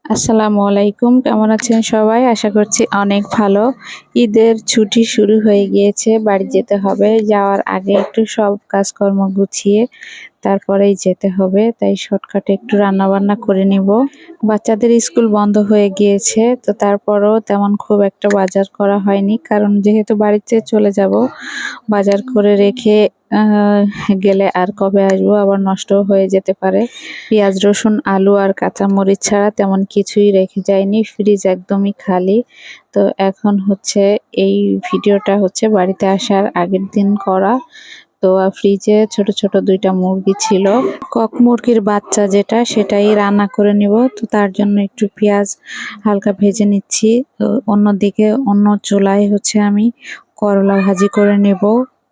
আসসালামু আলাইকুম, কেমন আছেন সবাই? আশা করছি অনেক ভালো। ঈদের ছুটি শুরু হয়ে গিয়েছে, বাড়ি যেতে হবে। যাওয়ার আগে একটু সব কাজকর্ম গুছিয়ে তারপরেই যেতে হবে, তাই শর্টকাটে একটু রান্নাবান্না করে নিব। বাচ্চাদের স্কুল বন্ধ হয়ে গিয়েছে, তো তারপরও তেমন খুব একটা বাজার করা হয়নি, কারণ যেহেতু বাড়িতে চলে যাব, বাজার করে রেখে গেলে আর কবে আসবো, আবার নষ্টও হয়ে যেতে পারে। পেঁয়াজ রসুন আলু আর কাঁচামরিচ ছাড়া তেমন কিছুই রেখে যায়নি, ফ্রিজ একদমই খালি। তো এখন হচ্ছে এই ভিডিওটা হচ্ছে বাড়িতে আসার আগের দিন করা। তো ফ্রিজে ছোট ছোট দুইটা মুরগি ছিল, কক মুরগির বাচ্চা যেটা, সেটাই রান্না করে নিব। তো তার জন্য একটু পেঁয়াজ হালকা ভেজে নিচ্ছি। তো অন্যদিকে অন্য চুলায় হচ্ছে আমি করলা ভাজি করে নেব,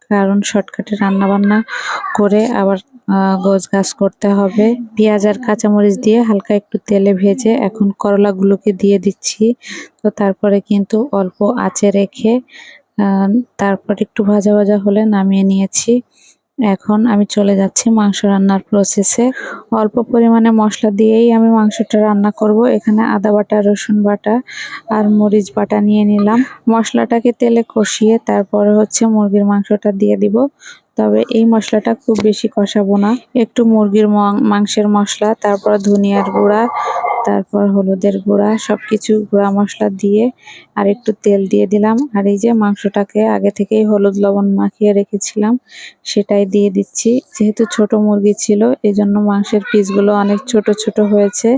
কারণ শর্টকাটে রান্না বান্না করে আবার গোছ গাছ করতে হবে। পেঁয়াজ আর কাঁচামরিচ দিয়ে হালকা একটু তেলে ভেজে এখন করলাগুলোকে দিয়ে দিচ্ছি। তো তারপরে কিন্তু অল্প আঁচে রেখে তারপর একটু ভাজা ভাজা হলে নামিয়ে নিয়েছি। এখন আমি চলে যাচ্ছি মাংস রান্নার প্রসেসে। অল্প পরিমাণে মশলা দিয়েই আমি মাংসটা রান্না করব। এখানে আদা বাটা, রসুন বাটা আর মরিচ বাটা নিয়ে নিলাম। মশলাটাকে তেলে কষিয়ে তারপরে হচ্ছে মুরগির মাংসটা দিয়ে দিব। তবে এই মশলাটা খুব বেশি কষাবো না, একটু মুরগির মাংসের মশলা, তারপর ধনিয়ার গুঁড়া, তারপর হলুদের গুঁড়া, সবকিছু গুঁড়া মশলা দিয়ে আর একটু তেল দিয়ে দিলাম। আর এই যে মাংসটাকে আগে থেকেই হলুদ লবণ মাখিয়ে রেখেছিলাম, সেটাই দিয়ে দিচ্ছি। যেহেতু ছোট মুরগি ছিল, এই জন্য মাংসের পিসগুলো অনেক ছোট ছোট হয়েছে,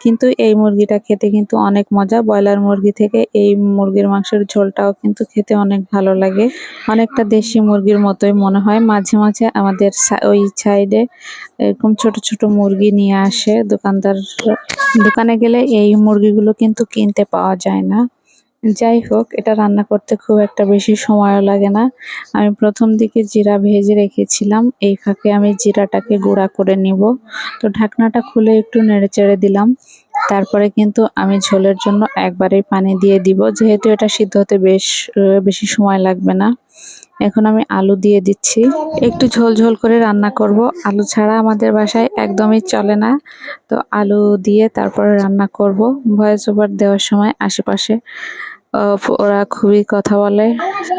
কিন্তু এই মুরগিটা খেতে কিন্তু অনেক মজা। ব্রয়লার মুরগি থেকে এই মুরগির মাংসের ঝোলটাও কিন্তু খেতে অনেক ভালো লাগে, অনেকটা দেশি মুরগির মতোই মনে হয়। মাঝে মাঝে আমাদের ওই সাইডে এরকম ছোট ছোট মুরগি নিয়ে আসে দোকানদার। দোকানে গেলে এই মুরগিগুলো কিন্তু কিনতে পাওয়া যায় না। যাই হোক, এটা রান্না করতে খুব একটা বেশি সময়ও লাগে না। আমি প্রথম দিকে জিরা ভেজে রেখেছিলাম, এই ফাঁকে আমি জিরাটাকে গুঁড়া করে নিব। তো ঢাকনাটা খুলে একটু নেড়ে চেড়ে দিলাম। তারপরে কিন্তু আমি ঝোলের জন্য একবারেই পানি দিয়ে দিব, যেহেতু এটা সিদ্ধ হতে বেশি সময় লাগবে না। এখন আমি আলু দিয়ে দিচ্ছি, একটু ঝোল ঝোল করে রান্না করব। আলু ছাড়া আমাদের বাসায় একদমই চলে না, তো আলু দিয়ে তারপরে রান্না করব। ভয়েস ওভার দেওয়ার সময় আশেপাশে ওরা খুবই কথা বলে,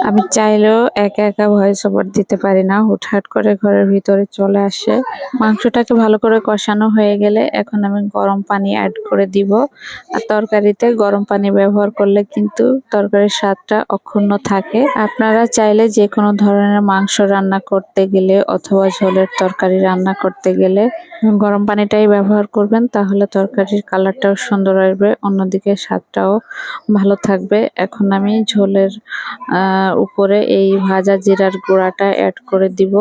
আমি চাইলেও একা একা ভয়েস ওভার দিতে পারি না, হুটহাট করে ঘরের ভিতরে চলে আসে। মাংসটাকে ভালো করে কষানো হয়ে গেলে এখন আমি গরম পানি অ্যাড করে দিব। আর তরকারিতে গরম পানি ব্যবহার করলে কিন্তু তরকারির স্বাদটা অক্ষুণ্ণ থাকে। আপনারা চাইলে যে কোনো ধরনের মাংস রান্না করতে গেলে অথবা ঝোলের তরকারি রান্না করতে গেলে গরম পানিটাই ব্যবহার করবেন, তাহলে তরকারির কালারটাও সুন্দর আসবে, অন্যদিকে স্বাদটাও ভালো থাকবে। এখন আমি ঝোলের উপরে এই ভাজা জিরার গুঁড়াটা অ্যাড করে দিব,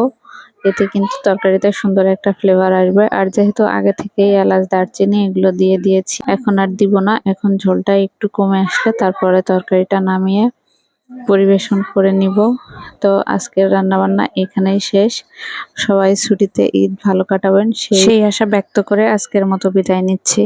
এতে কিন্তু তরকারিতে সুন্দর একটা ফ্লেভার আসবে। আর যেহেতু আগে থেকেই এলাচ দারচিনি এগুলো দিয়ে দিয়েছি, এখন আর দিব না। এখন ঝোলটা একটু কমে আসলে তারপরে তরকারিটা নামিয়ে পরিবেশন করে নিব। তো আজকের রান্নাবান্না এখানেই শেষ। সবাই ছুটিতে ঈদ ভালো কাটাবেন সেই আশা ব্যক্ত করে আজকের মতো বিদায় নিচ্ছি।